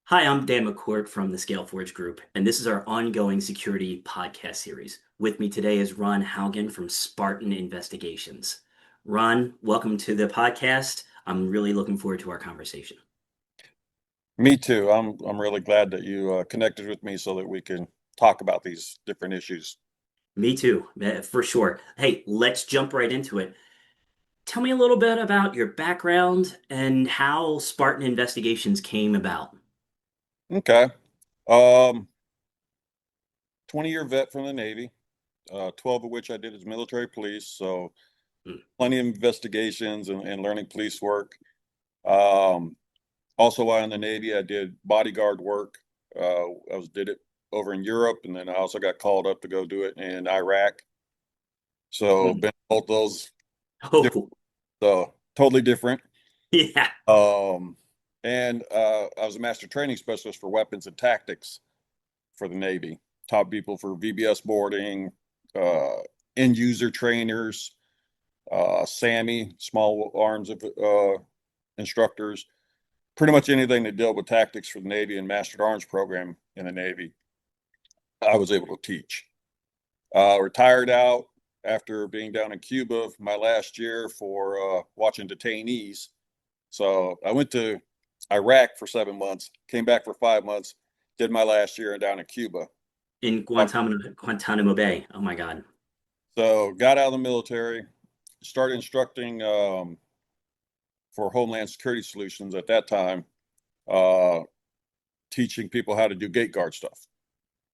Hi, I'm Dan McCourt from the ScaleForge Group, and this is our ongoing security podcast series. With me today is Ron Haugen from Spartan Investigations. Ron, welcome to the podcast. I'm really looking forward to our conversation. Me too. I'm really glad that you connected with me so that we can talk about these different issues. Me too, for sure. Hey, let's jump right into it. Tell me a little bit about your background and how Spartan Investigations came about. Okay. Um, 20-year vet from the Navy, 12 of which I did as military police. So Hmm. plenty of investigations and learning police work. Um, Also, while in the Navy, I did bodyguard work. Did it over in Europe, and then I also got called up to go do it in Iraq. So Hmm. been both those different, Oh, totally different. yeah. Um, and I was a master training specialist for weapons and tactics for the Navy. Taught people for VBS boarding, uh, end user trainers, SAMI, small arms of instructors, pretty much anything that dealt with tactics for the Navy and master arms program in the Navy, I was able to teach. Retired out after being down in Cuba my last year for watching detainees. So I went to Iraq for 7 months, came back for 5 months, did my last year down in Cuba. In Uh, Guantanamo Bay. Oh my God. So got out of the military, started instructing for Homeland Security Solutions at that time, uh, teaching people how to do gate guard stuff,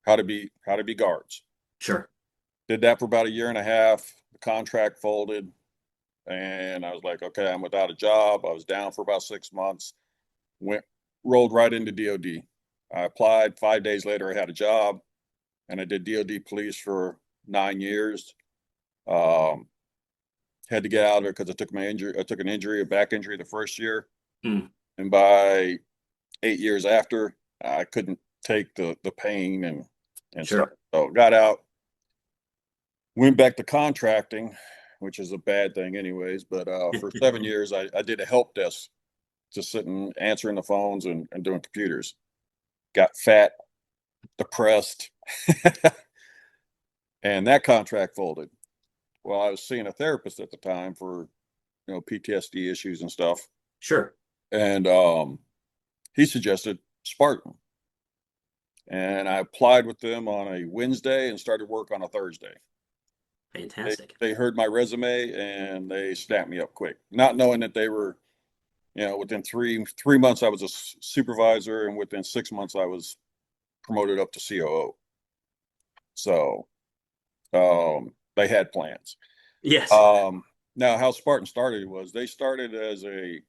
how to be guards. Sure. Did that for about a year and a half. The contract folded, and I was like, okay, I'm without a job. I was down for about 6 months. Went rolled right into DoD. I applied. 5 days later, I had a job, and I did DoD police for 9 years. Um, Had to get out of it because I took my injury. I took an injury, a back injury, the first year, Hmm. and by 8 years after, I couldn't take the pain and stuff. Sure. So got out, went back to contracting, which is a bad thing, anyways. But for 7 years, I did a help desk, just sitting answering the phones and doing computers. Got fat, depressed, and that contract folded. Well, I was seeing a therapist at the time for PTSD issues and stuff, Sure. and he suggested Spartan, and I applied with them on a Wednesday and started work on a Thursday. They Fantastic. they heard my resume and they snapped me up quick, not knowing that they were, within three months I was a supervisor, and within 6 months I was promoted up to COO. So they had plans. Yes. Um, Now, how Spartan started was they started as a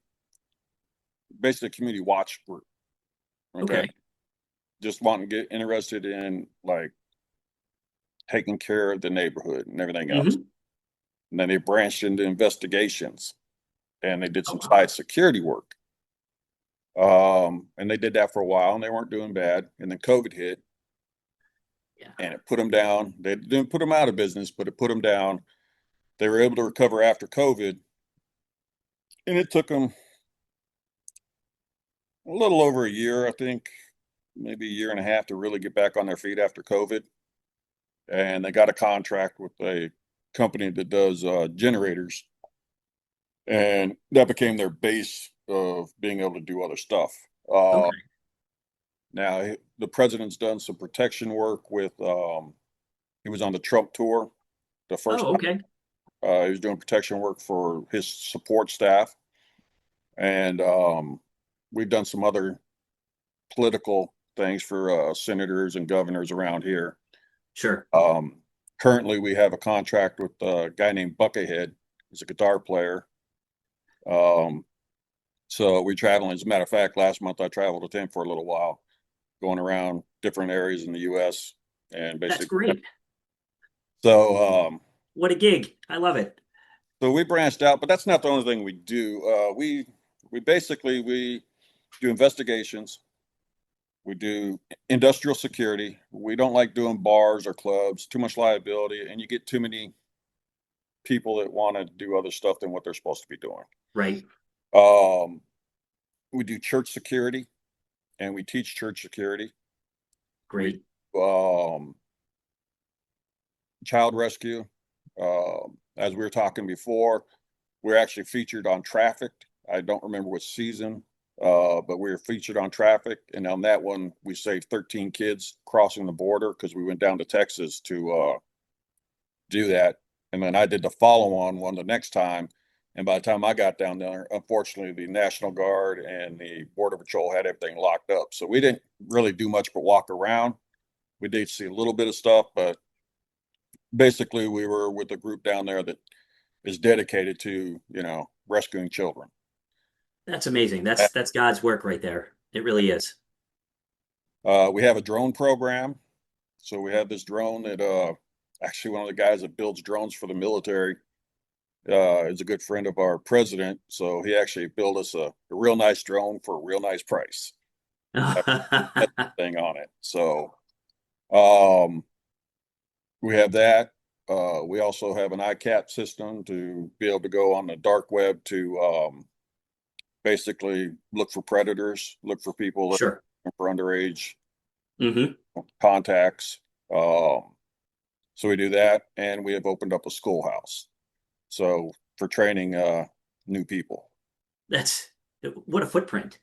basically a community watch group. Okay, Okay. just wanting to get interested in like taking care of the neighborhood and everything else. Hmm. And then they branched into investigations and they did Oh, some wow. site security work. And they did that for a while and they weren't doing bad. And then COVID hit Yeah. and it put them down. They didn't put them out of business, but it put them down. They were able to recover after COVID, and it took them a little over a year, I think, maybe a year and a half to really get back on their feet after COVID. And they got a contract with a company that does generators, and that became their base of being able to do other stuff. Uh, Okay. Now, the president's done some protection work with. He was on the Trump tour the first Oh, time. okay. He was doing protection work for his support staff, and we've done some other political things for senators and governors around here. Sure. Um, Currently, we have a contract with a guy named Buckethead. He's a guitar player. Um, so we travel. As a matter of fact, last month I traveled with him for a little while, going around different areas in the U.S. and That's basically. great. So, What a gig. I love it. so we branched out, but that's not the only thing we do. We do investigations. We do industrial security. We don't like doing bars or clubs. Too much liability, and you get too many people that want to do other stuff than what they're supposed to be doing. Right. Um, we do church security. and we teach church security. We Great. um, child rescue. As we were talking before, we're actually featured on Traffic. I don't remember which season, but we were featured on Traffic, and on that one, we saved 13 kids crossing the border because we went down to Texas to do that. And then I did the follow-on one the next time. And by the time I got down there, unfortunately, the National Guard and the Border Patrol had everything locked up. So we didn't really do much but walk around. We did see a little bit of stuff, but basically we were with a group down there that is dedicated to, rescuing children. That's amazing. That's God's work right there. It really is. We have a drone program. So we have this drone that actually one of the guys that builds drones for the military is a good friend of our president. So he actually built us a real nice drone for a real nice price. That's the thing on it. So um, we have that. We also have an ICAP system to be able to go on the dark web to basically look for predators, look for people that Sure. are for underage Hmm. contacts. So we do that, and we have opened up a schoolhouse. So for training new people. That's what a footprint.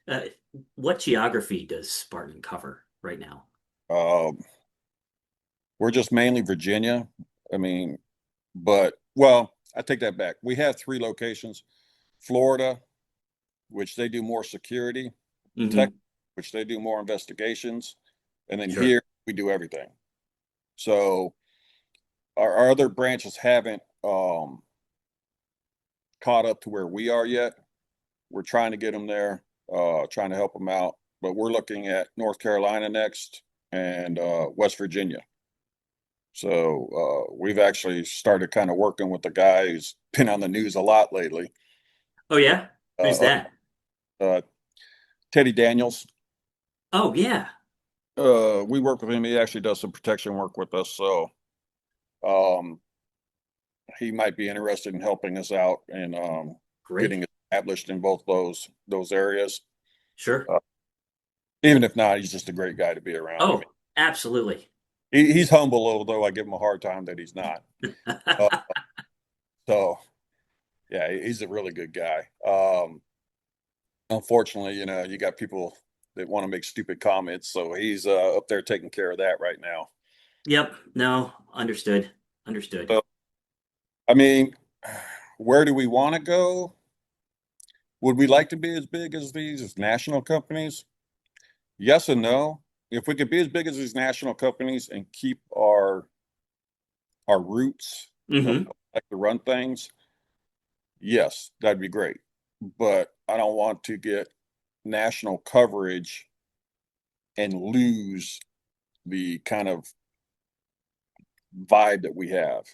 What geography does Spartan cover right now? Um, we're just mainly Virginia. I mean, but well, I take that back. We have 3 locations: Florida, which they do more security; Texas, Hmm. which they do more investigations; and then Sure. here we do everything. So our other branches haven't caught up to where we are yet. We're trying to get them there, trying to help them out. But we're looking at North Carolina next and West Virginia. So we've actually started kind of working with the guy who's been on the news a lot lately. Oh yeah? Who's Uh, that? uh, Teddy Daniels. Oh yeah. We work with him. He actually does some protection work with us. So um, he might be interested in helping us out and Great. getting established in both those areas. Sure. Uh, Even if not, he's just a great guy to be around. I mean, Oh, absolutely. he's humble, although I give him a hard time that he's not. Uh, so yeah, he's a really good guy. Unfortunately, you got people that want to make stupid comments, so he's up there taking care of that right now. Yep. No, understood. Understood. So I mean, where do we want to go? Would we like to be as big as these national companies? Yes and no. If we could be as big as these national companies and keep our roots, Hmm. like to run things, yes, that'd be great. But I don't want to get national coverage and lose the kind of vibe that we have.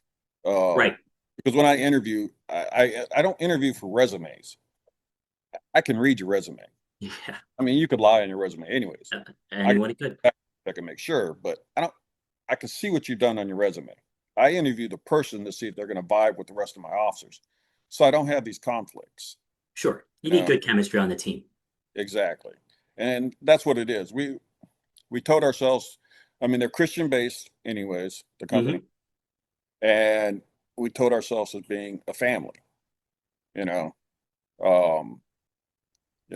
Right. Because when I interview, I don't interview for resumes. I can read your resume. Yeah. I mean, you could lie on your resume anyways. I Anyone could. I can make sure, but I can see what you've done on your resume. I interview the person to see if they're going to vibe with the rest of my officers. So I don't have these conflicts. Sure. You You need know, good chemistry on the team. exactly. And that's what it is. We told ourselves, I mean, they're Christian based anyways, the company. Hmm. And we told ourselves as being a family, you know. Um,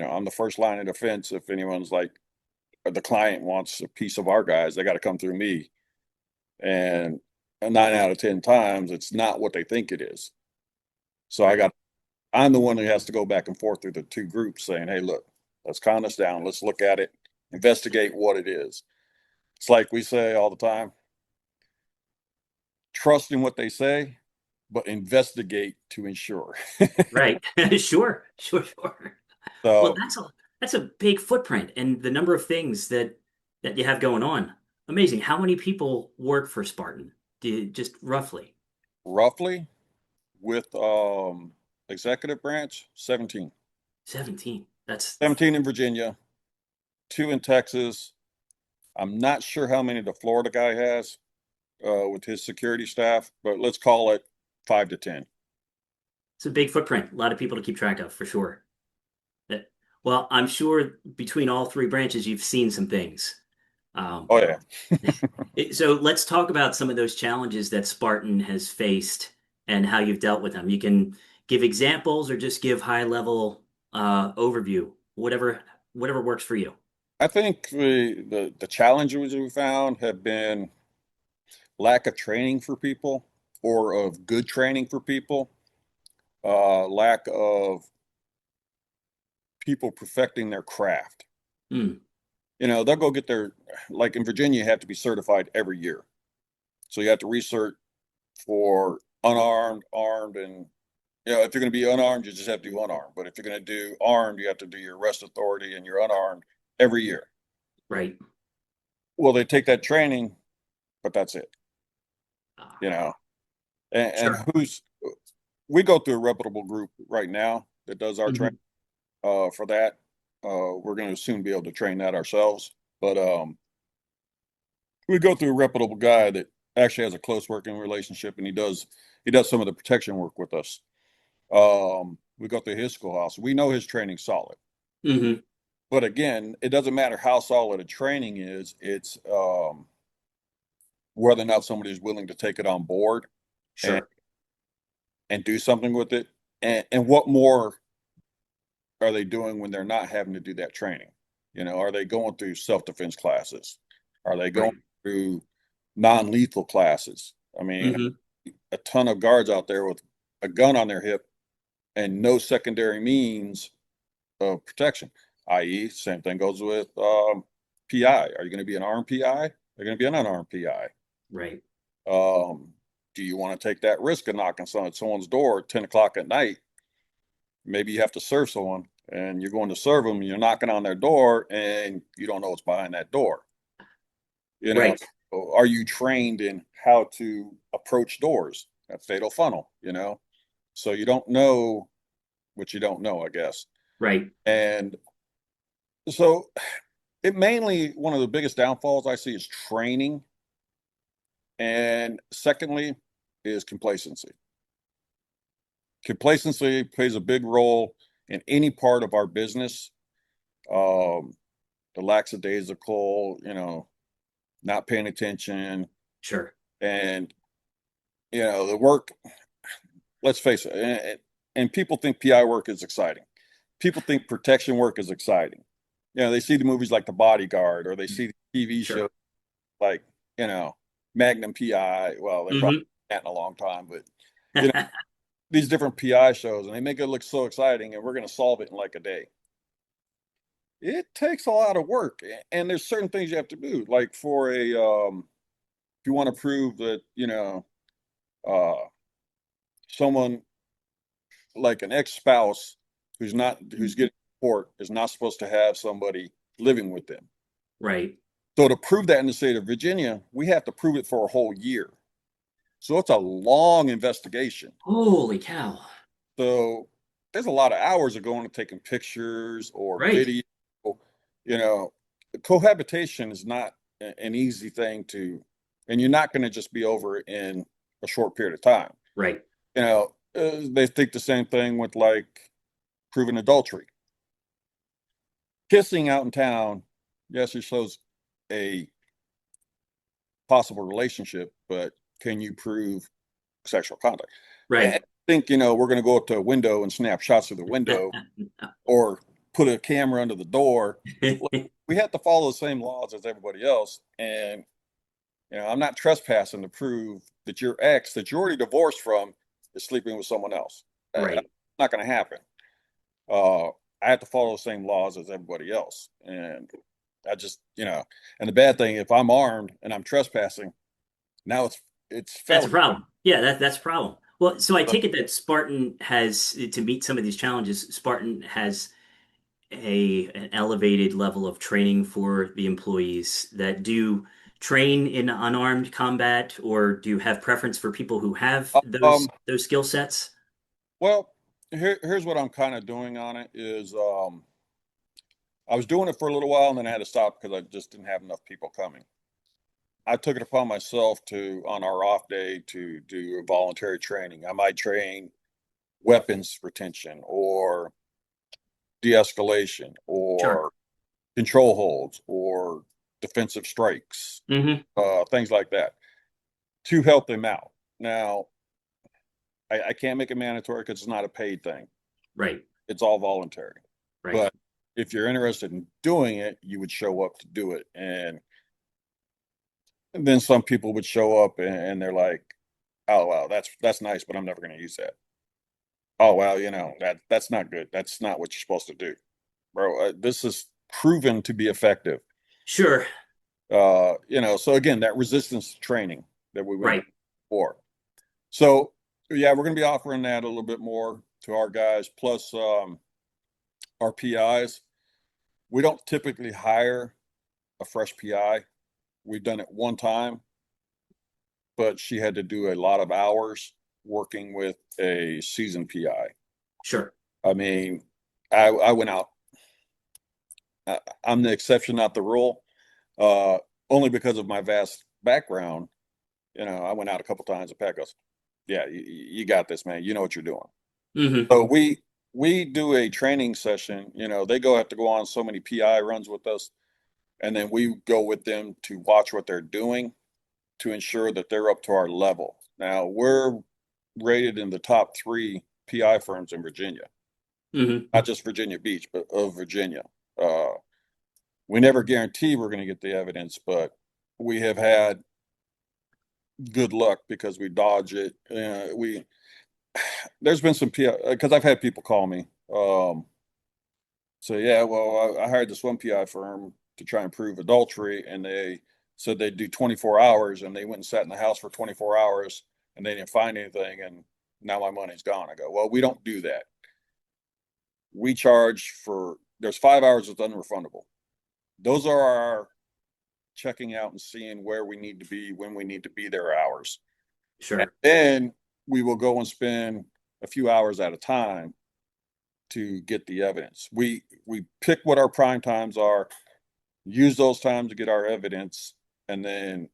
on the first line of defense, if anyone's like the client wants a piece of our guys, they got to come through me. And 9 out of 10 times, it's not what they think it is. So Right. I'm the one who has to go back and forth through the 2 groups saying, hey, look, let's calm this down. Let's look at it, investigate what it is. It's like we say all the time, trust in what they say, but investigate to ensure. Right. Sure. Sure. Sure. Well, So that's a big footprint and the number of things that you have going on. Amazing. How many people work for Spartan? Just roughly? roughly with executive branch, 17. 17. That's 17 in Virginia, 2 in Texas. I'm not sure how many the Florida guy has with his security staff, but let's call it 5 to 10. it's a big footprint. A lot of people to keep track of for sure. That Well, I'm sure between all three branches, you've seen some things. Um, Oh yeah. so let's talk about some of those challenges that Spartan has faced and how you've dealt with them. You can give examples or just give high level overview, whatever works for you. I think the challenges we found have been lack of training for people or of good training for people, lack of people perfecting their craft. Hmm. They'll go get like in Virginia, you have to be certified every year. So you have to research for unarmed, armed, and if you're going to be unarmed, you just have to do unarmed. But if you're going to do armed, you have to do your arrest authority and your unarmed every year. Right. Well, they take that training, but that's it, Uh, you know. And sure. we go through a reputable group right now that does our training Hmm. for that. We're going to soon be able to train that ourselves. But we go through a reputable guy that actually has a close working relationship, and he does some of the protection work with us. We go through his schoolhouse. We know his training's solid. Hmm. But again, it doesn't matter how solid a training is. It's whether or not somebody is willing to take it on board and Sure. and do something with it. And what more are they doing when they're not having to do that training? Are they going through self-defense classes? Are they going Right. through non-lethal classes? I mean, Hmm. a ton of guards out there with a gun on their hip and no secondary means of protection, i.e., same thing goes with PI. Are you going to be an armed PI? They're going to be an unarmed PI. Right. Um, do you want to take that risk of knocking someone's door at 10 o'clock at night? Maybe you have to serve someone and you're going to serve them and you're knocking on their door and you don't know what's behind that door. You know, Right. are you trained in how to approach doors? That fatal funnel, So you don't know what you don't know, I guess. Right. And so it mainly one of the biggest downfalls I see is training. And secondly is complacency. Complacency plays a big role in any part of our business. Um, the lackadaisical, not paying attention, Sure. and the work. Let's face it, and people think PI work is exciting. People think protection work is exciting. They see the movies like The Bodyguard, or they see the TV shows Sure. like Magnum PI. Well, they probably Hmm. haven't in a long time, but you know these different PI shows, and they make it look so exciting, and we're going to solve it in like a day. It takes a lot of work, and there's certain things you have to do. Like if you want to prove that uh, someone like an ex-spouse who's getting support is not supposed to have somebody living with them. Right. So to prove that in the state of Virginia, we have to prove it for a whole year. So it's a long investigation. Holy cow. So there's a lot of hours of going and taking pictures or Right. video. You know, cohabitation is not an easy thing to, and you're not going to just be over in a short period of time. Right. They think the same thing with like proven adultery. Kissing out in town, yes, it shows a possible relationship, but can you prove sexual contact? And I Right. think, we're going to go up to a window and snap shots through the window or put a camera under the door. Look, we have to follow the same laws as everybody else. And, I'm not trespassing to prove that your ex that you're already divorced from is sleeping with someone else. That's Right. not going to happen. Uh, I have to follow the same laws as everybody else. And I just, and the bad thing, if I'm armed and I'm trespassing, now it's That's a felony. problem. Yeah, that's a problem. Well, so I So, take it that Spartan has, to meet some of these challenges, Spartan has an elevated level of training for the employees that do train in unarmed combat, or do you have preference for people who have um, those skill sets? well, here's what I'm kind of doing on it is I was doing it for a little while and then I had to stop because I just didn't have enough people coming. I took it upon myself to, on our off day, to do a voluntary training. I might train weapons retention or de-escalation Sure. or control holds or defensive strikes, Hmm. things like that, to help them out. Now, I can't make it mandatory because it's not a paid thing. Right. It's all voluntary. Right. But if you're interested in doing it, you would show up to do it. And then some people would show up and they're like, "Oh wow, that's nice, but I'm never going to use that." Oh well, that's not good. That's not what you're supposed to do, bro. This is proven to be effective. Sure. So again, that resistance training that we went Right. over before. So yeah, we're going to be offering that a little bit more to our guys, plus our PIs. We don't typically hire a fresh PI. We've done it one time, but she had to do a lot of hours working with a seasoned PI. Sure. I mean, I went out. I'm the exception, not the rule. Uh, Only because of my vast background. I went out a couple times and Pat goes, "Yeah, you got this, man. You know what you're doing." Hmm. So we do a training session. They have to go on so many PI runs with us, and then we go with them to watch what they're doing to ensure that they're up to our level. Now we're rated in the top three PI firms in Virginia, Hmm. not just Virginia Beach, but of Virginia. Uh, we never guarantee we're going to get the evidence, but we have had good luck because we dodge it. We There's been some PI because I've had people call me. So yeah, well, I hired this one PI firm to try and prove adultery, and they said they'd do 24 hours, and they went and sat in the house for 24 hours, and they didn't find anything, and now my money's gone. I go, well, we don't do that. We charge for there's 5 hours that's unrefundable. Those are our checking out and seeing where we need to be when we need to be there hours. And Sure. then we will go and spend a few hours at a time to get the evidence. We pick what our prime times are, use those times to get our evidence, and then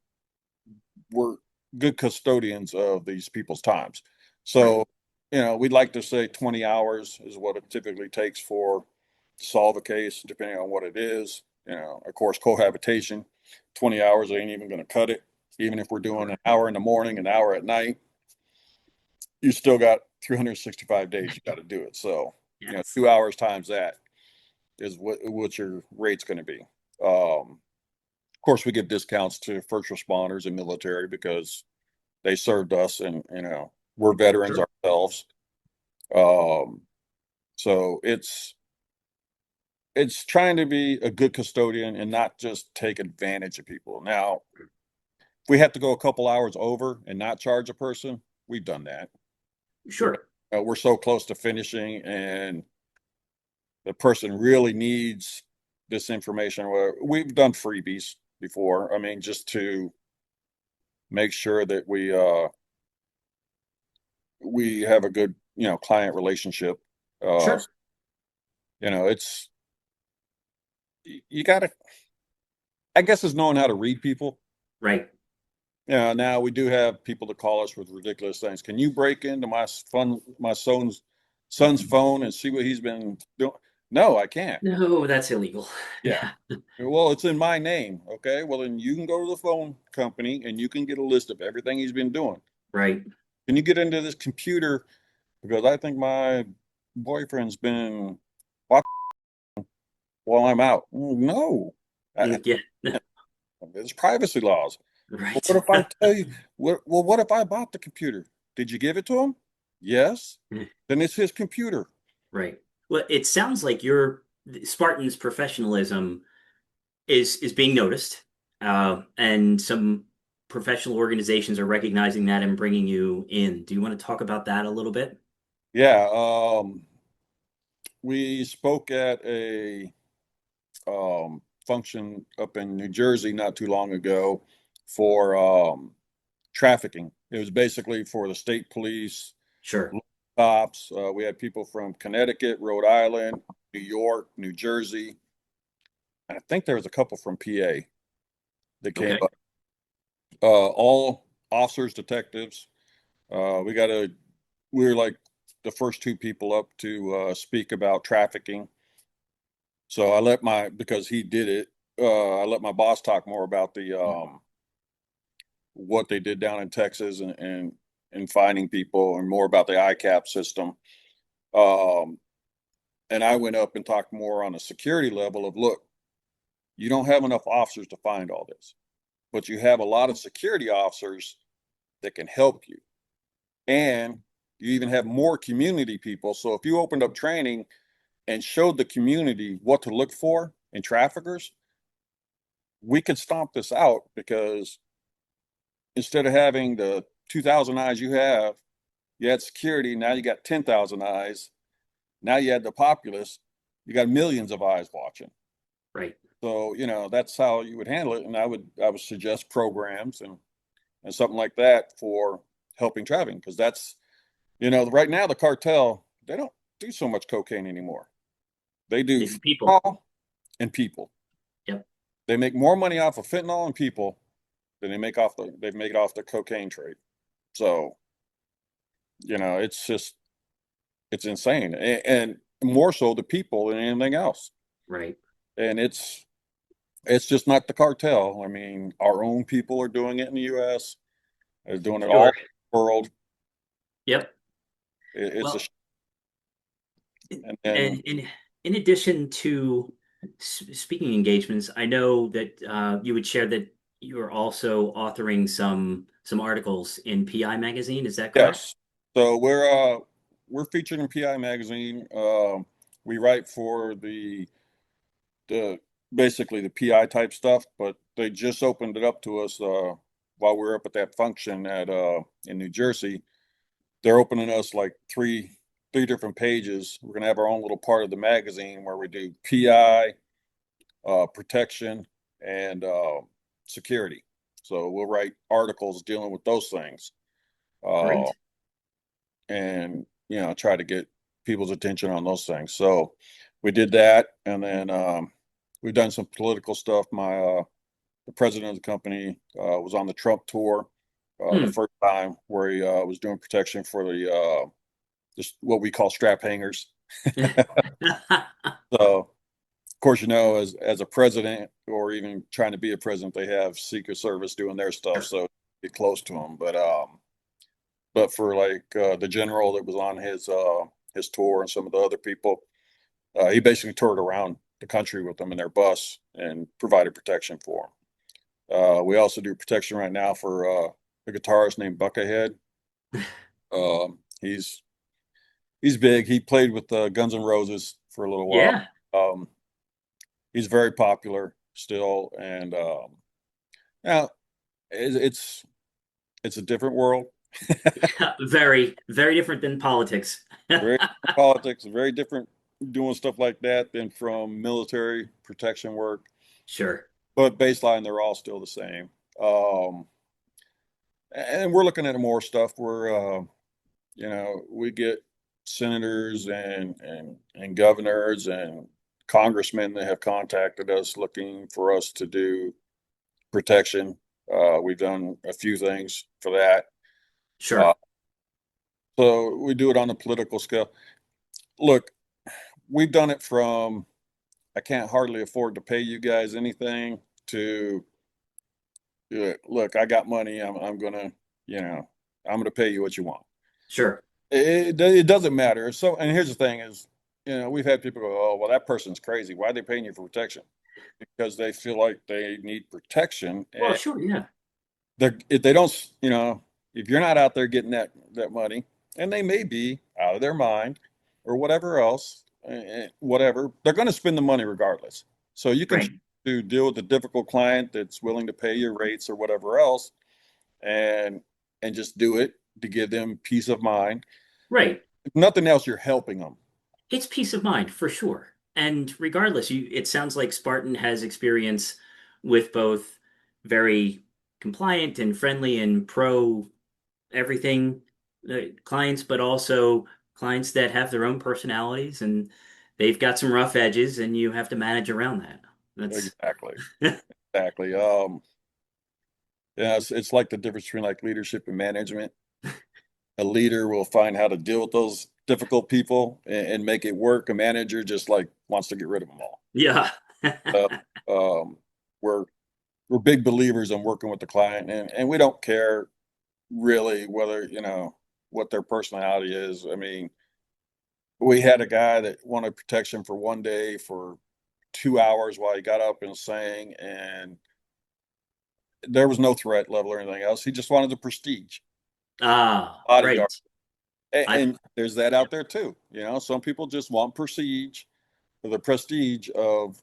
we're good custodians of these people's times. Right. So, we'd like to say 20 hours is what it typically takes for to solve a case, depending on what it is. Of course, cohabitation, 20 hours ain't even going to cut it. Even if we're doing Sure. an hour in the morning, an hour at night, you still got 365 days you got to do it. So, Yes. 2 hours times that is what your rate's going to be. Of course, we give discounts to first responders and military because they served us, and we're veterans Sure. ourselves. Um, so it's trying to be a good custodian and not just take advantage of people. Now, if we have to go a couple hours over and not charge a person, we've done that. Sure. We're so close to finishing, and the person really needs this information. We've done freebies before. I mean, just to make sure that we have a good client relationship. Uh, Sure. it's you got to. I guess is knowing how to read people. Right. Now we do have people that call us with ridiculous things. Can you break into my son's phone and see what he's been doing? No, I can't. No, that's illegal. Yeah. Yeah. Well, it's in my name. Okay. Well, then you can go to the phone company and you can get a list of everything he's been doing. Right. Can you get into this computer? Because I think my boyfriend's been watching while I'm out. No, I, Yeah. there's privacy laws. Well, Right. what if I tell you? What if I bought the computer? Did you give it to him? Yes. Then it's his computer. Right. Well, it sounds like your Spartan's professionalism is being noticed, and some professional organizations are recognizing that and bringing you in. Do you want to talk about that a little bit? Yeah. We spoke at a function up in New Jersey not too long ago for trafficking. It was basically for the state police, Sure. cops. We had people from Connecticut, Rhode Island, New York, New Jersey. I think there was a couple from PA that came Okay. up. All officers, detectives. We got a. We were like the first two people up to speak about trafficking. So because he did it, I let my boss talk more about what they did down in Texas and finding people and more about the ICAP system. Um, and I went up and talked more on a security level of, look, you don't have enough officers to find all this, but you have a lot of security officers that can help you. And you even have more community people. So if you opened up training and showed the community what to look for in traffickers, we could stomp this out because instead of having the 2,000 eyes you had security. Now you got 10,000 eyes. Now you had the populace. You got millions of eyes watching. Right. So, that's how you would handle it. And I would suggest programs and something like that for helping trafficking because that's, right now the cartel, they don't do so much cocaine anymore. They do They do people. fentanyl and people. Yep. They make more money off of fentanyl and people than they make it off the cocaine trade. So, it's just it's insane. And more so the people than anything else. Right. And it's just not the cartel. I mean, our own people are doing it in the US. They're doing it all Sure. over the world. Yep. It's a Well, and then and in addition to speaking engagements, I know that you would share that you are also authoring some articles in PI magazine. Is that correct? yes. So we're featured in PI magazine. We write for the basically the PI type stuff, but they just opened it up to us while we were up at that function at in New Jersey. They're opening us like three different pages. We're gonna have our own little part of the magazine where we do PI, protection, and security. So we'll write articles dealing with those things, uh, Great. and try to get people's attention on those things. So we did that, and then we've done some political stuff. The president of the company was on the Trump tour the Hmm. first time where he was doing protection for the just what we call strap hangers. So, of course, as a president or even trying to be a president, they have Secret Service doing their stuff, Sure. so get close to them. But for like the general that was on his tour and some of the other people, he basically toured around the country with them in their bus and provided protection for them. We also do protection right now for a guitarist named Buckethead. He's big. He played with Guns N' Roses for a little while. Yeah. Um, he's very popular still, and yeah, it's it's a different world. Very, very different than politics. Very different politics, very different doing stuff like that than from military protection work. Sure. But baseline, they're all still the same. Um, and we're looking at more stuff. We get senators and governors and congressmen that have contacted us looking for us to do protection. We've done a few things for that. Uh, Sure. so we do it on a political scale. Look, we've done it from I can't hardly afford to pay you guys anything to look, I got money. I'm gonna pay you what you want. Sure. It doesn't matter. So, and here's the thing is, we've had people go, oh, well, that person's crazy. Why are they paying you for protection? Because they feel like they need protection, Well, and sure. Yeah. if they don't, if you're not out there getting that money, and they may be out of their mind or whatever else, whatever, they're going to spend the money regardless. So you can choose Right. to deal with a difficult client that's willing to pay your rates or whatever else, and just do it to give them peace of mind. Right. If nothing else, you're helping them. It's peace of mind for sure. And regardless, it sounds like Spartan has experience with both very compliant and friendly and pro everything clients, but also clients that have their own personalities and they've got some rough edges and you have to manage around that. That's Exactly. Exactly. Yeah, it's like the difference between like leadership and management. A leader will find how to deal with those difficult people and make it work. A manager just like wants to get rid of them all. Yeah. Uh, um, we're we're big believers in working with the client, and we don't care really whether what their personality is. I mean, we had a guy that wanted protection for one day for 2 hours while he got up and sang, and there was no threat level or anything else. He just wanted the prestige Ah, bodyguard. right. I And there's that out there too. Some people just want prestige, or the prestige of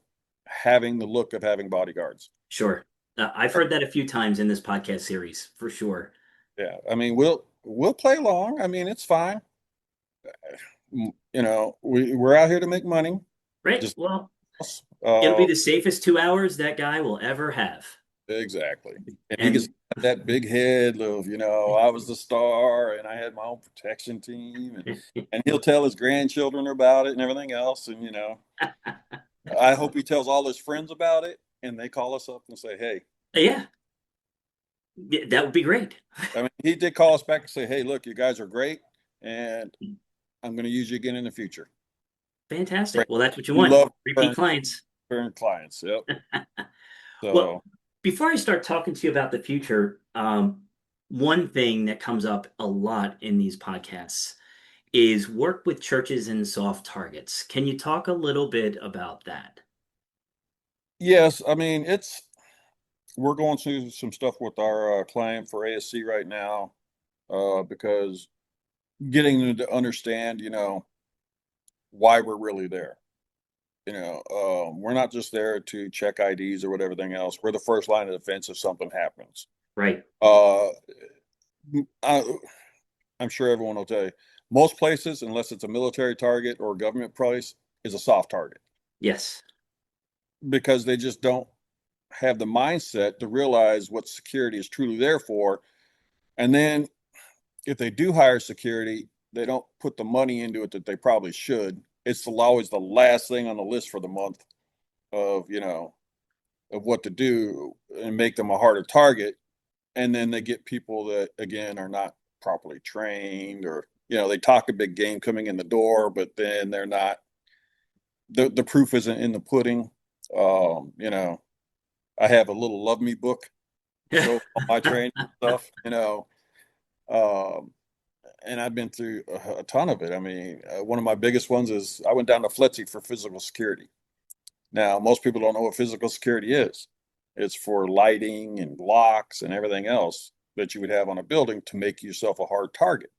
having the look of having bodyguards. Sure. I've heard that a few times in this podcast series, for sure. Yeah, I mean, we'll play along. I mean, it's fine. We're out here to make money. Right. Just Well, it'll be uh, the safest 2 hours that guy will ever have. exactly. And he gets And that big head of, I was the star and I had my own protection team, and he'll tell his grandchildren about it and everything else. And I hope he tells all his friends about it and they call us up and say, hey. yeah, yeah, that would be great. I mean, he did call us back and say, hey, look, you guys are great, and I'm going to use you again in the future. Fantastic. Great. Well, that's what you We want. love Repeat clients. current clients. Yep. Well, So, before I start talking to you about the future, one thing that comes up a lot in these podcasts is work with churches and soft targets. Can you talk a little bit about that? yes, I mean, we're going through some stuff with our client for ASC right now, because getting them to understand, why we're really there. We're not just there to check IDs or whatever thing else. We're the first line of defense if something happens. Right. Uh, I, I'm sure everyone will tell you, most places, unless it's a military target or a government place, is a soft target Yes. because they just don't have the mindset to realize what security is truly there for. And then if they do hire security, they don't put the money into it that they probably should. It's always the last thing on the list for the month of, of what to do and make them a harder target. And then they get people that, again, are not properly trained, or, they talk a big game coming in the door, but then they're not, the proof isn't in the pudding. I have a little love me book show all my training stuff, um, and I've been through a ton of it. I mean, one of my biggest ones is I went down to FLETC for physical security. Now, most people don't know what physical security is. It's for lighting and locks and everything else that you would have on a building to make yourself a hard target.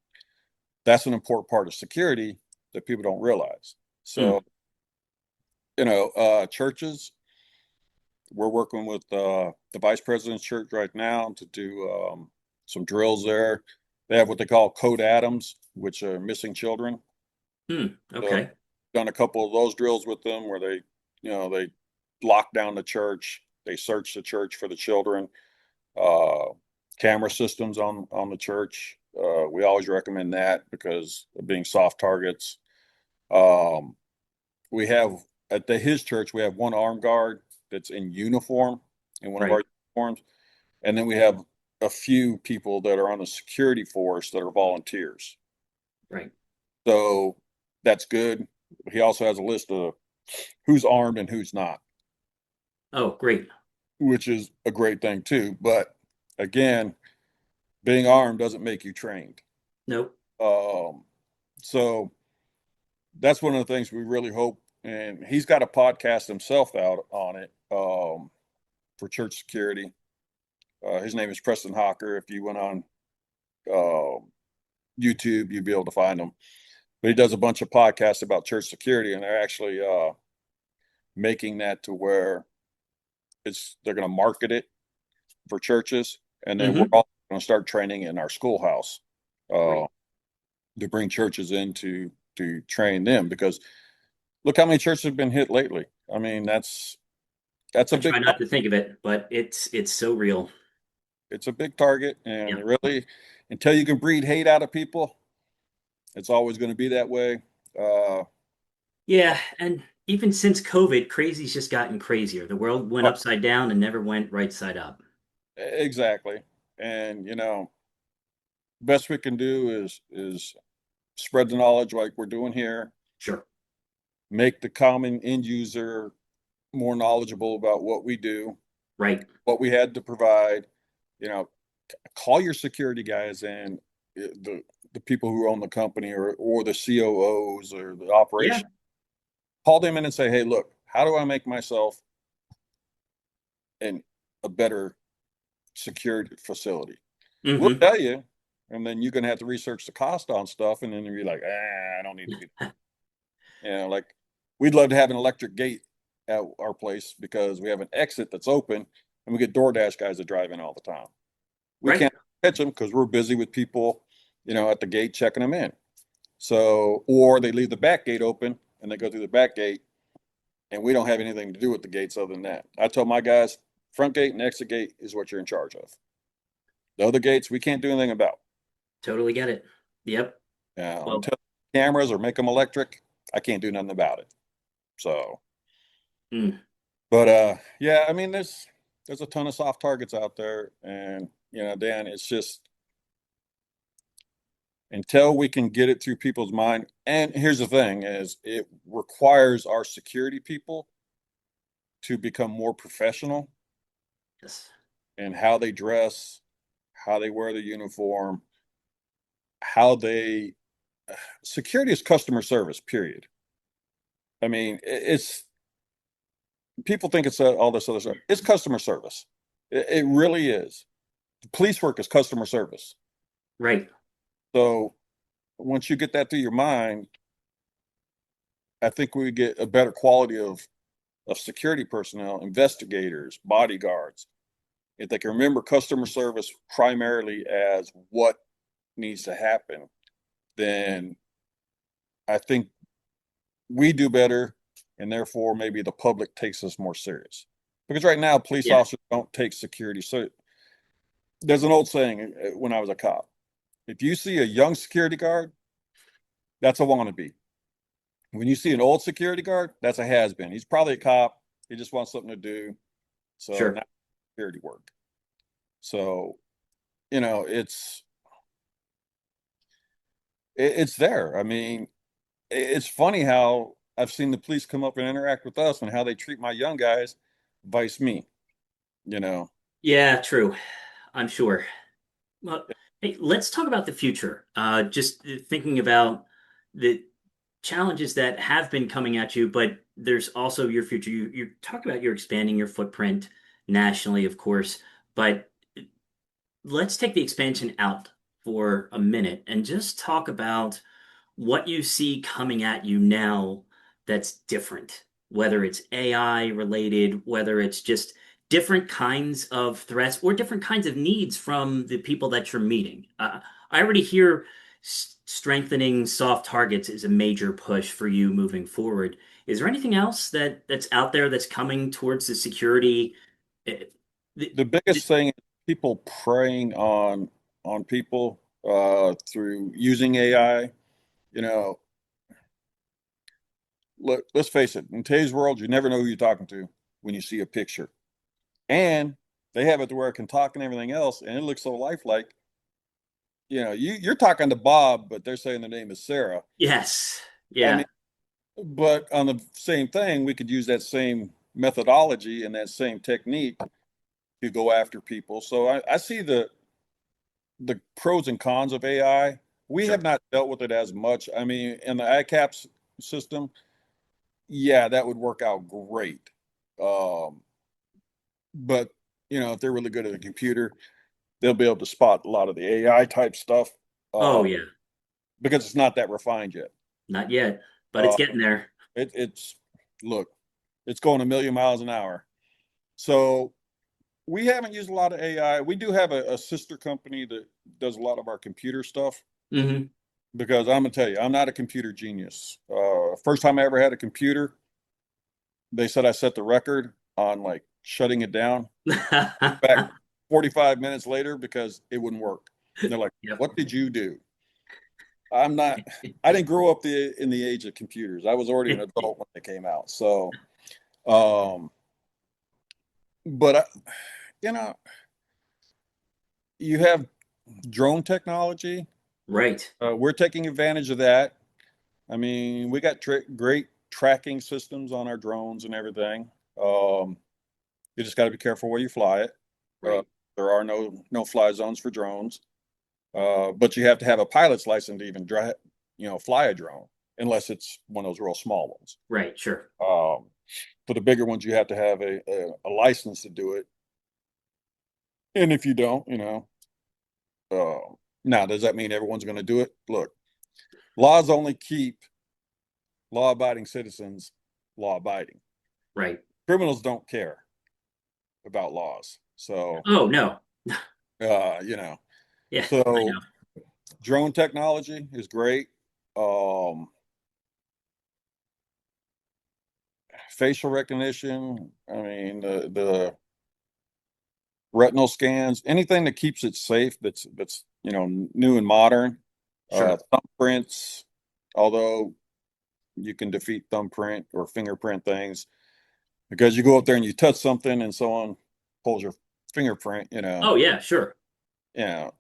That's an important part of security that people don't realize. Hmm. So, churches, we're working with the vice president's church right now to do some drills there. They have what they call code atoms, which are missing children. Hmm. So Okay. done a couple of those drills with them where they lock down the church, they search the church for the children, uh, camera systems on the church. We always recommend that because of being soft targets. Um, we have his church, we have one armed guard that's in uniform in one of Right. our uniforms, and then we have a few people that are on the security force that are volunteers. Right. So that's good. He also has a list of who's armed and who's not, Oh, great. which is a great thing too. But again, being armed doesn't make you trained. Nope. Um, so that's one of the things we really hope. And he's got a podcast himself out on it, for church security. His name is Preston Hawker. If you went on uh, YouTube, you'd be able to find him. But he does a bunch of podcasts about church security, and they're actually making that to where they're going to market it for churches, and then we're Hmm. also going to start training in our schoolhouse, uh, Great. to bring churches in to train them, because look how many churches have been hit lately. I mean, that's a I big try not to think of it, but it's so real. it's a big target, and Yeah. really, until you can breed hate out of people, it's always going to be that way. Uh, Yeah, and even since COVID, crazy's just gotten crazier. The world went oh, upside down and never went right side up. exactly, and best we can do is spread the knowledge like we're doing here, Sure. make the common end user more knowledgeable about what we do, Right. what we had to provide. You know, call your security guys in, the people who own the company, or the COOs or the Yeah. operation. Call them in and say, hey, look, how do I make myself in a better security facility? We'll Hmm. tell you, and then you're gonna have to research the cost on stuff, and then you're like, I don't need to do that. Like we'd love to have an electric gate at our place because we have an exit that's open, and we get DoorDash guys that drive in all the time. We Right. can't catch them because we're busy with people, at the gate checking them in. So, or they leave the back gate open and they go through the back gate, and we don't have anything to do with the gates other than that. I told my guys, front gate and exit gate is what you're in charge of. The other gates we can't do anything about. Totally get it. Yep. Well, Until cameras or make them electric, I can't do nothing about it. So, mm, but yeah, I mean, there's a ton of soft targets out there, and Dan, it's just until we can get it through people's mind. And here's the thing: is it requires our security people to become more professional yes. in how they dress, how they wear the uniform, how they security is customer service, period. I mean, it's people think it's all this other stuff. It's customer service. It really is. Police work is customer service. Right. So once you get that through your mind, I think we get a better quality of security personnel, investigators, bodyguards. If they can remember customer service primarily as what needs to happen, then I think we do better, and therefore maybe the public takes us more serious. Because right now, police Yeah. officers don't take security. So there's an old saying when I was a cop: if you see a young security guard, that's a wannabe. When you see an old security guard, that's a has-been. He's probably a cop. He just wants something to do. So Sure. now security work. So, you know, it's it's there. I mean, it's funny how I've seen the police come up and interact with us and how they treat my young guys, vice me, you know. Yeah, true. I'm sure. Well, hey, let's talk about the future. Just thinking about the challenges that have been coming at you, but there's also your future. You talk about you're expanding your footprint nationally, of course, but let's take the expansion out for a minute and just talk about what you see coming at you now that's different, whether it's AI related, whether it's just different kinds of threats or different kinds of needs from the people that you're meeting. I already hear strengthening soft targets is a major push for you moving forward. Is there anything else that's out there that's coming towards the security? eh, the- The biggest thing is people preying on people through using AI. You know, look, let's face it, in today's world, you never know who you're talking to when you see a picture. And they have it to where it can talk and everything else, and it looks so lifelike. You're talking to Bob, but they're saying the name is Sarah. Yes. I Yeah. mean, but on the same thing, we could use that same methodology and that same technique to go after people. So I see the pros and cons of AI. We Sure. have not dealt with it as much. I mean, in the ICAPS system, yeah, that would work out great. Um, but if they're really good at a computer, they'll be able to spot a lot of the AI type stuff Oh, uh, yeah. because it's not that refined yet. Not yet, but it's Uh, getting there. it's look, it's going a million miles an hour. So we haven't used a lot of AI. We do have a sister company that does a lot of our computer stuff Hmm. because I'm gonna tell you, I'm not a computer genius. First time I ever had a computer, they said I set the record on like shutting it down. Back 45 minutes later because it wouldn't work. And they're like, Yep. "What did you do?" I'm not. I didn't grow up in the age of computers. I was already an adult when they came out. So, um, but you know, you have drone technology. Right. We're taking advantage of that. I mean, we got great tracking systems on our drones and everything. Um, you just got to be careful where you fly it. Uh, Right. there are no fly zones for drones, but you have to have a pilot's license to even fly a drone, unless it's one of those real small ones. Right. Sure. For the bigger ones, you have to have a license to do it. And if you don't, now does that mean everyone's going to do it? Look, laws only keep law-abiding citizens law-abiding. Right. Criminals don't care about laws. So, Oh, no. uh, you know, Yeah, I so know. drone technology is great. Um, Facial recognition. I mean, the retinal scans, anything that keeps it safe. That's new and modern. Sure. Thumbprints, although you can defeat thumbprint or fingerprint things because you go up there and you touch something and someone pulls your fingerprint. Oh, yeah, sure. Yeah.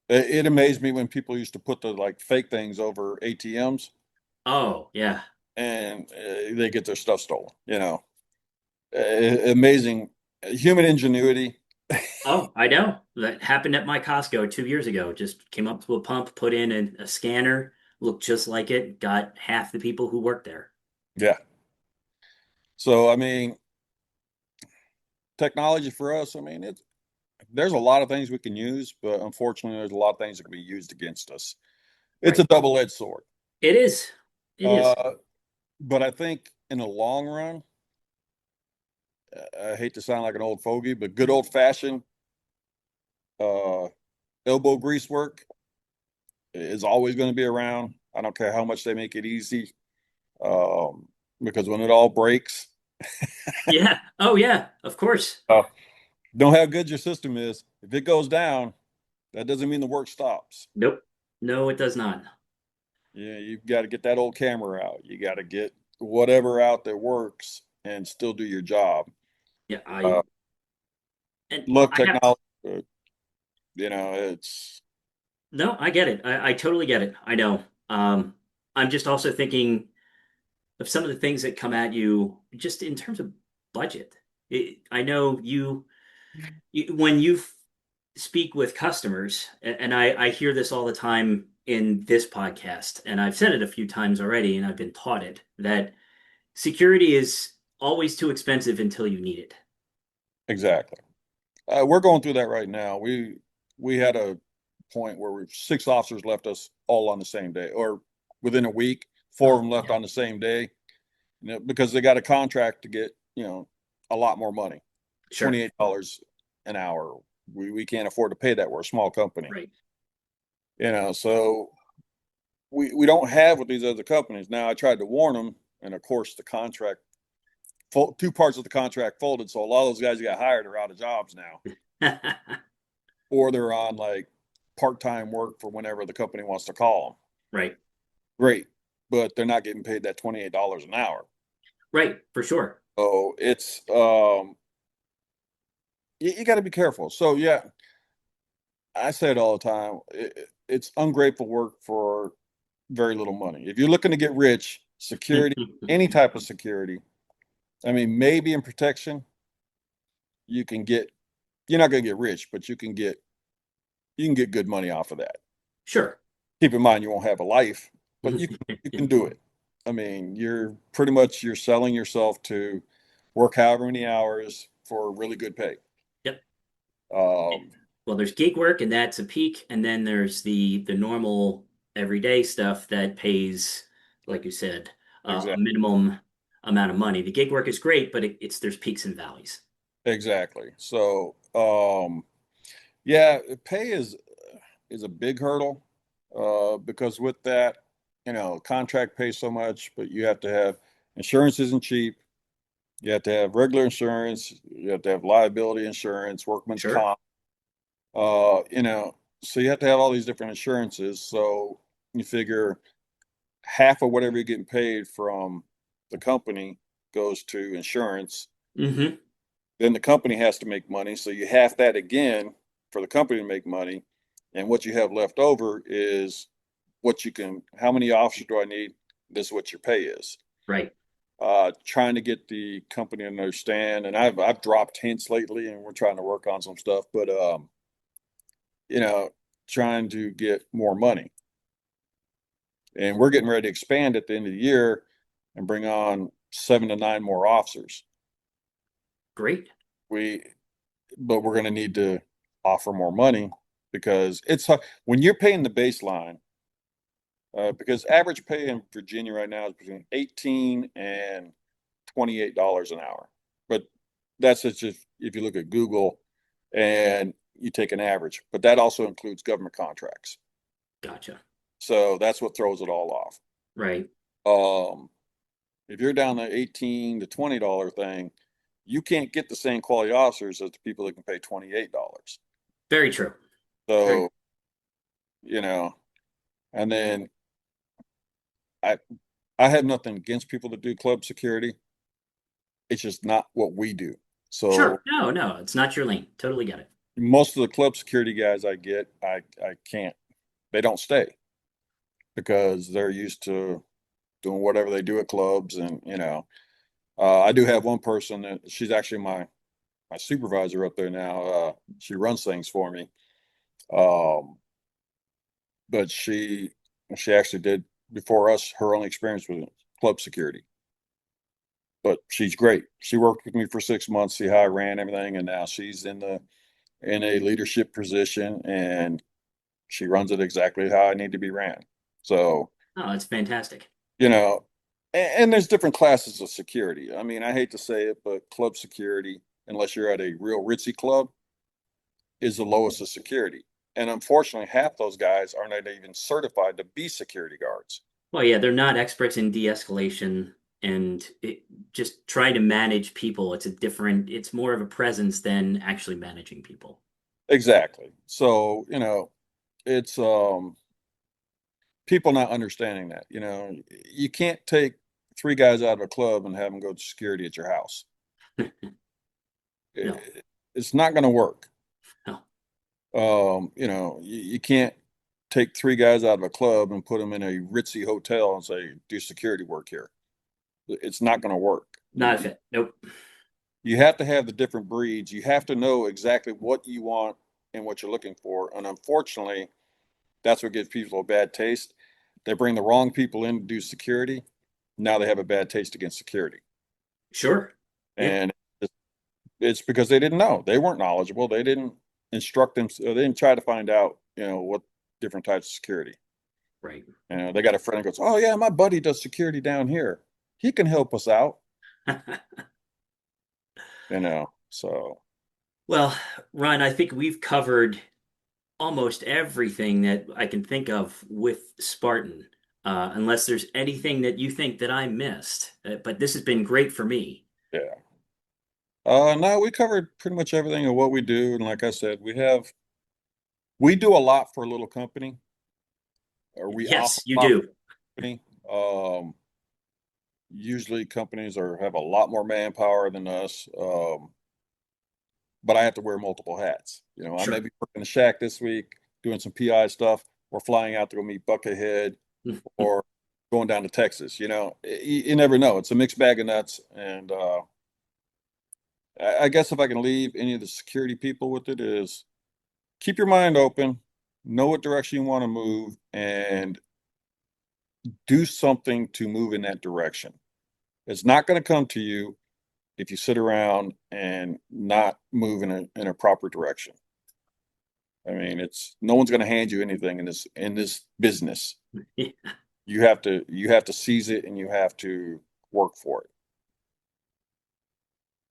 It amazed me when people used to put the like fake things over ATMs Oh, yeah. and they get their stuff stolen. Amazing human ingenuity. Oh, I know. That happened at my Costco 2 years ago. Just came up to a pump, put in a scanner, looked just like it, got half the people who worked there. Yeah. So, I mean, technology for us, I mean, there's a lot of things we can use, but unfortunately, there's a lot of things that can be used against us. It's a Right. double-edged sword. It is. It is. Uh, but I think in the long run, I hate to sound like an old fogey, but good old-fashioned uh, elbow grease work is always going to be around. I don't care how much they make it easy, um, because when it all breaks, Yeah. Oh, yeah. Of course. uh, know how good your system is. If it goes down, that doesn't mean the work stops. Nope. No, it does not. Yeah, you've got to get that old camera out. You got to get whatever out that works and still do your job. Yeah, Uh, and Look, I have technology, it's no, I get it. I totally get it. I know. I'm just also thinking of some of the things that come at you just in terms of budget. I know when you speak with customers, and I hear this all the time in this podcast, and I've said it a few times already, and I've been taught it, that security is always too expensive until you need it. exactly. We're going through that right now. We had a point where six officers left us all on the same day, or within a week. Four of Oh, them left yeah. on the same day, because they got a contract to get a lot more money, Sure. $28 an hour. We can't afford to pay that. We're a small company, Right. so we don't have with these other companies. Now I tried to warn them, and of course the contract, two parts of the contract folded. So a lot of those guys who got hired are out of jobs now, or they're on like part-time work for whenever the company wants to call them. Right. Great, but they're not getting paid that $28 an hour. Right. For sure. So it's you got to be careful. So yeah, I say it all the time. It's ungrateful work for very little money. If you're looking to get rich, security, any type of security, I mean, maybe in protection, you can get, you're not going to get rich, but you can get good money off of that. Sure. Keep in mind, you won't have a life, but you can do it. I mean, you're selling yourself to work however many hours for really good pay. Yep. Um, Well, there's gig work, and that's a peak, and then there's the normal everyday stuff that pays, like you said, a exactly, minimum amount of money. The gig work is great, but it's there's peaks and valleys. exactly. So, yeah, pay is a big hurdle, because with that, contract pays so much, but you have to have insurance isn't cheap. You have to have regular insurance. You have to have liability insurance, workman's Sure. comp. Uh, you know, so you have to have all these different insurances. So you figure half of whatever you're getting paid from the company goes to insurance. Hmm. Then the company has to make money. So you half that again for the company to make money. And what you have left over is how many officers do I need? This is what your pay is. Right. Trying to get the company to understand, and I've dropped hints lately, and we're trying to work on some stuff, but you know, trying to get more money. And we're getting ready to expand at the end of the year and bring on 7 to 9 more officers. Great. We, but we're going to need to offer more money because it's when you're paying the baseline. Because average pay in Virginia right now is between $18 and $28 an hour. But that's just if you look at Google and you take an average, but that also includes government contracts. Gotcha. So that's what throws it all off. Right. Um, if you're down the $18 to $20 thing, you can't get the same quality officers as the people that can pay $28. Very true. So, you know, and then I I have nothing against people that do club security. It's just not what we do. So Sure. No, no, it's not your lane. Totally get it. most of the club security guys I get, I can't. They don't stay because they're used to doing whatever they do at clubs, and I do have one person that she's actually my supervisor up there now. She runs things for me. Um, but she actually did before us. Her only experience with club security, but she's great. She worked with me for 6 months, see how I ran everything, and now she's in a leadership position, and she runs it exactly how I need to be ran. So, Oh, that's fantastic. you know, and there's different classes of security. I mean, I hate to say it, but club security, unless you're at a real ritzy club, is the lowest of security. And unfortunately, half those guys are not even certified to be security guards. Well, yeah, they're not experts in de-escalation and just trying to manage people. It's more of a presence than actually managing people. Exactly. So, it's people not understanding that. You can't take 3 guys out of a club and have them go to security at your house. No, It's not going to work. no, You can't take 3 guys out of a club and put them in a ritzy hotel and say, do security work here. It's not going to work. not a fit. Nope. You have to have the different breeds. You have to know exactly what you want and what you're looking for. And unfortunately, that's what gives people a bad taste. They bring the wrong people in to do security. Now they have a bad taste against security. Sure. Yeah. And it's because they didn't know. They weren't knowledgeable. They didn't instruct them. They didn't try to find out, what different types of security. Right. They got a friend that goes, oh, yeah, my buddy does security down here. He can help us out, so. Well, Ron, I think we've covered almost everything that I can think of with Spartan, unless there's anything that you think that I missed. But this has been great for me. Yeah. No, we covered pretty much everything of what we do. And like I said, we do a lot for a little company, or we offer Yes, you a lot for do. a company. Usually companies have a lot more manpower than us. But I have to wear multiple hats. I may Sure. be working the shack this week, doing some PI stuff, or flying out to go meet Buckethead, or going down to Texas. You never know. It's a mixed bag of nuts. And I guess if I can leave any of the security people with it is keep your mind open, know what direction you want to move, and do something to move in that direction. It's not going to come to you if you sit around and not move in a proper direction. I mean, no one's going to hand you anything in this business. You have to seize it, and you have to work for it.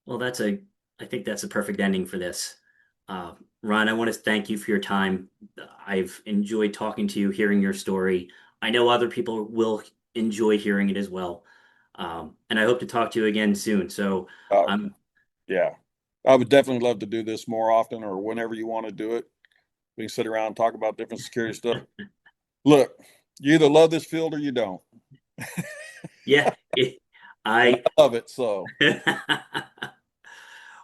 Well, I think that's a perfect ending for this. Ron, I want to thank you for your time. I've enjoyed talking to you, hearing your story. I know other people will enjoy hearing it as well. And I hope to talk to you again soon. So Uh, I'm, yeah, I would definitely love to do this more often, or whenever you want to do it. We can sit around and talk about different security stuff. Look, you either love this field or you don't. yeah, And I, I love it. So,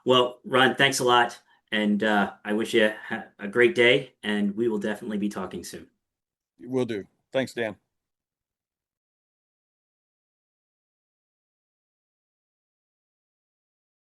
well, Ron, thanks a lot. And I wish you a great day, and we will definitely be talking soon. Will do. Thanks, Dan.